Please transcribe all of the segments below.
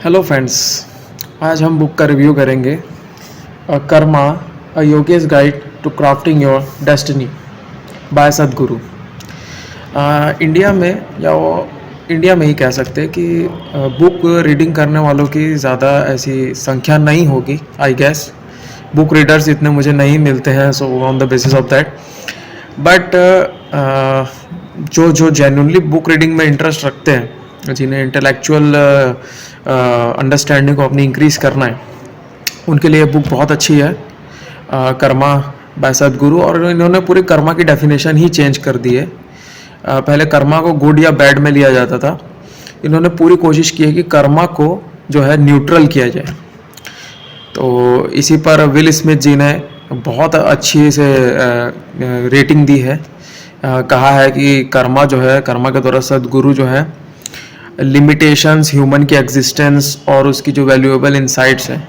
Hello friends, आज हम book का रिव्यू करेंगे karma a yogi's guide to crafting your destiny by Sadhguru. India में या वो इंडिया में ही कह सकते हैं कि बुक रीडिंग करने वालों की ज़्यादा ऐसी संख्या नहीं होगी। आई गेस बुक रीडर्स इतने मुझे नहीं मिलते हैं, so on the basis of that. But जो जो जेन्युइनली बुक रीडिंग में इंटरेस्ट रखते हैं, जिन्हें इंटेलेक्चुअल अंडरस्टैंडिंग को अपनी इंक्रीज़ करना है, उनके लिए बुक बहुत अच्छी है, कर्मा बाय सदगुरु। और इन्होंने पूरी कर्मा की डेफिनेशन ही चेंज कर दी है। पहले कर्मा को गुड या बैड में लिया जाता था, इन्होंने पूरी कोशिश की है कि कर्मा को जो है न्यूट्रल किया जाए। तो इसी पर विल स्मिथ जी ने बहुत अच्छी से रेटिंग दी है। कहा है कि कर्मा जो है, कर्मा के द्वारा सदगुरु जो है लिमिटेशंस ह्यूमन की एग्जिस्टेंस और उसकी जो वैल्यूएबल इंसाइट्स हैं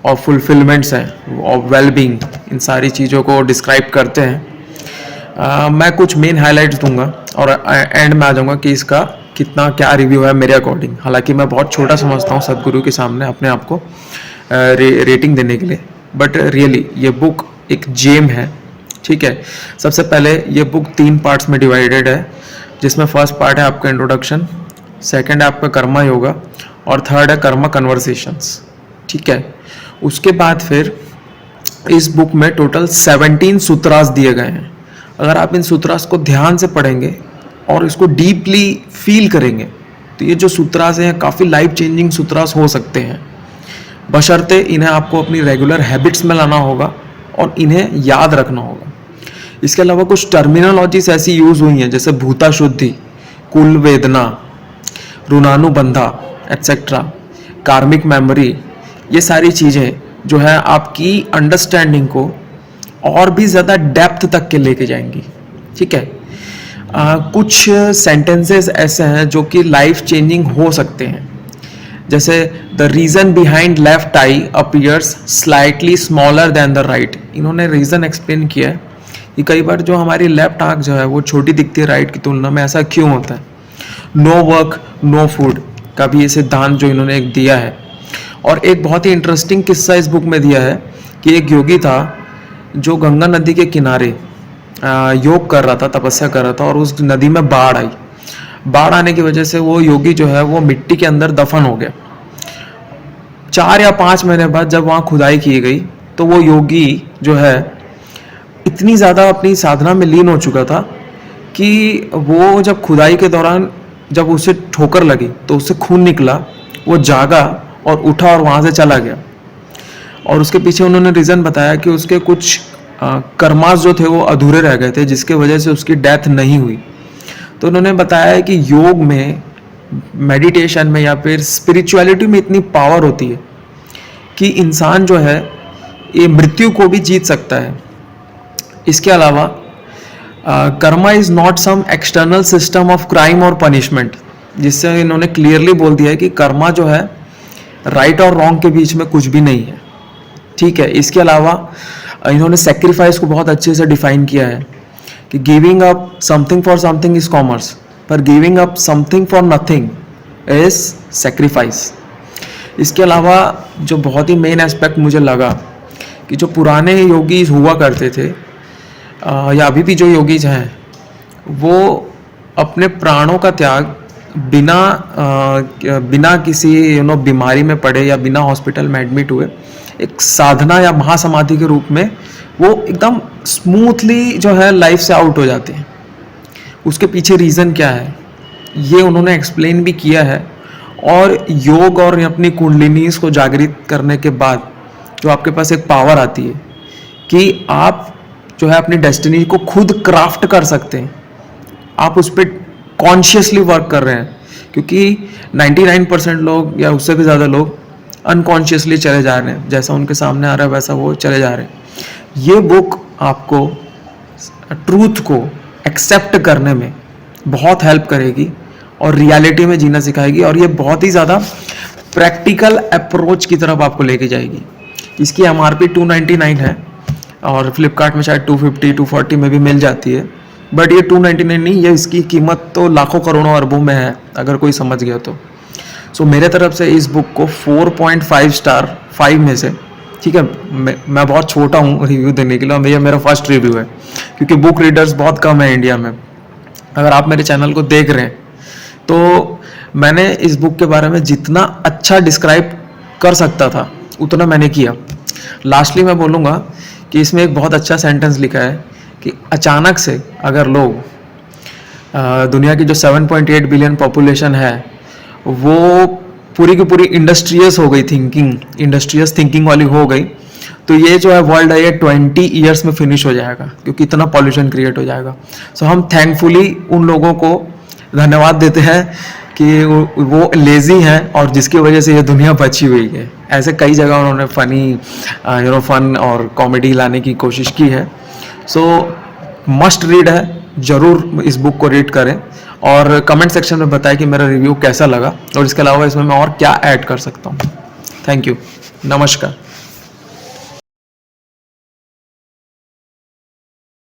और फुलफिलमेंट्स हैं और वेलबींग, इन सारी चीज़ों को डिस्क्राइब करते हैं। मैं कुछ मेन हाइलाइट्स दूंगा और एंड में आ जाऊंगा कि इसका कितना क्या रिव्यू है मेरे अकॉर्डिंग। हालांकि मैं बहुत छोटा समझता हूँ सदगुरु के सामने अपने आप को रेटिंग देने के लिए, बट रियली ये बुक एक जेम है। ठीक है, सबसे पहले ये बुक 3 पार्ट्स में डिवाइडेड है, जिसमें फर्स्ट पार्ट है आपका इंट्रोडक्शन, सेकंड है आपका कर्मा योगा और थर्ड है कर्मा कन्वर्सेशंस। ठीक है, उसके बाद फिर इस बुक में टोटल 17 सूत्रास दिए गए हैं। अगर आप इन सूत्रास को ध्यान से पढ़ेंगे और इसको डीपली फील करेंगे तो ये जो सूत्रास हैं काफ़ी लाइफ चेंजिंग सूत्रास हो सकते हैं, बशर्ते इन्हें आपको अपनी रेगुलर हैबिट्स में लाना होगा और इन्हें याद रखना होगा। इसके अलावा कुछ टर्मिनोलॉजीज ऐसी यूज हुई हैं जैसे भूता शुद्धि, कुल वेदना, ऋणानुबंधा एटसेट्रा, कार्मिक मेमोरी, ये सारी चीज़ें जो है आपकी अंडरस्टैंडिंग को और भी ज़्यादा डेप्थ तक के लेके जाएंगी। ठीक है, कुछ सेंटेंसेस ऐसे हैं जो कि लाइफ चेंजिंग हो सकते हैं, जैसे the reason behind left I appears slightly smaller than the right. इन्होंने रीज़न एक्सप्लेन किया है कि कई बार जो हमारी लेफ्ट आंख जो है वो छोटी दिखती है राइट की तुलना में, ऐसा क्यों होता है। नो वर्क नो फूड का भी ये सिद्धांत जो इन्होंने एक दिया है। और एक बहुत ही इंटरेस्टिंग किस्सा इस बुक में दिया है कि एक योगी था जो गंगा नदी के किनारे योग कर रहा था, तपस्या कर रहा था, और उस नदी में बाढ़ आई। बाढ़ आने की वजह से वो योगी जो है वो मिट्टी के अंदर दफन हो गया। 4 या 5 महीने बाद जब वहाँ खुदाई की गई तो वो योगी जो है इतनी ज़्यादा अपनी साधना में लीन हो चुका था कि वो जब खुदाई के दौरान जब उसे ठोकर लगी तो उससे खून निकला, वो जागा और उठा और वहाँ से चला गया। और उसके पीछे उन्होंने रीज़न बताया कि उसके कुछ कर्मास जो थे वो अधूरे रह गए थे, जिसके वजह से उसकी डेथ नहीं हुई। तो उन्होंने बताया कि योग में, मेडिटेशन में या फिर स्पिरिचुअलिटी में इतनी पावर होती है कि इंसान जो है ये मृत्यु को भी जीत सकता है। इसके अलावा karma is not some external system of crime और पनिशमेंट, जिससे इन्होंने क्लियरली बोल दिया है कि कर्मा जो है राइट और रॉन्ग के बीच में कुछ भी नहीं है। ठीक है, इसके अलावा इन्होंने सेक्रीफाइस को बहुत अच्छे से डिफाइन किया है कि giving up something for something is commerce, पर giving up something for nothing is sacrifice. इसके अलावा जो बहुत ही मेन एस्पेक्ट मुझे लगा कि जो पुराने योगीज हुआ करते थे या अभी भी जो योगीज हैं, वो अपने प्राणों का त्याग बिना किसी बीमारी में पड़े या बिना हॉस्पिटल में एडमिट हुए एक साधना या महासमाधि के रूप में वो एकदम स्मूथली जो है लाइफ से आउट हो जाते हैं। उसके पीछे रीज़न क्या है ये उन्होंने एक्सप्लेन भी किया है। और योग और अपनी कुंडलिनीज को जागृत करने के बाद जो आपके पास एक पावर आती है कि आप जो है अपनी डेस्टिनी को खुद क्राफ्ट कर सकते हैं, आप उस पर कॉन्शियसली वर्क कर रहे हैं। क्योंकि 99% लोग या उससे भी ज़्यादा लोग अनकॉन्शियसली चले जा रहे हैं, जैसा उनके सामने आ रहा है वैसा वो चले जा रहे हैं। ये बुक आपको ट्रूथ को एक्सेप्ट करने में बहुत हेल्प करेगी और रियलिटी में जीना सिखाएगी, और ये बहुत ही ज़्यादा प्रैक्टिकल अप्रोच की तरफ आपको लेके जाएगी। इसकी MRP 299 है और फ्लिपकार्ट में शायद 250-240 में भी मिल जाती है, बट ये 299 नहीं, ये इसकी कीमत तो लाखों करोड़ों अरबों में है अगर कोई समझ गया तो। सो मेरे तरफ से इस बुक को 4.5 स्टार 5 में से, ठीक है। मैं बहुत छोटा हूँ रिव्यू देने के लिए, और ये मेरा फर्स्ट रिव्यू है, क्योंकि बुक रीडर्स बहुत कम है इंडिया में। अगर आप मेरे चैनल को देख रहे हैं तो मैंने इस बुक के बारे में जितना अच्छा डिस्क्राइब कर सकता था उतना मैंने किया। लास्टली मैं बोलूँगा कि इसमें एक बहुत अच्छा सेंटेंस लिखा है कि अचानक से अगर लोग दुनिया की जो 7.8 बिलियन पॉपुलेशन है वो पूरी की पूरी इंडस्ट्रियस थिंकिंग वाली हो गई, तो ये जो है वर्ल्ड है ये 20 ईयर्स में फिनिश हो जाएगा, क्योंकि इतना पॉल्यूशन क्रिएट हो जाएगा। सो हम थैंकफुली उन लोगों को धन्यवाद देते हैं कि वो लेज़ी हैं और जिसकी वजह से ये दुनिया बची हुई है। ऐसे कई जगह उन्होंने फन और कॉमेडी लाने की कोशिश की है। सो मस्ट रीड है, ज़रूर इस बुक को रीड करें और कमेंट सेक्शन में बताएं कि मेरा रिव्यू कैसा लगा और इसके अलावा इसमें मैं और क्या ऐड कर सकता हूँ। थैंक यू, नमस्कार।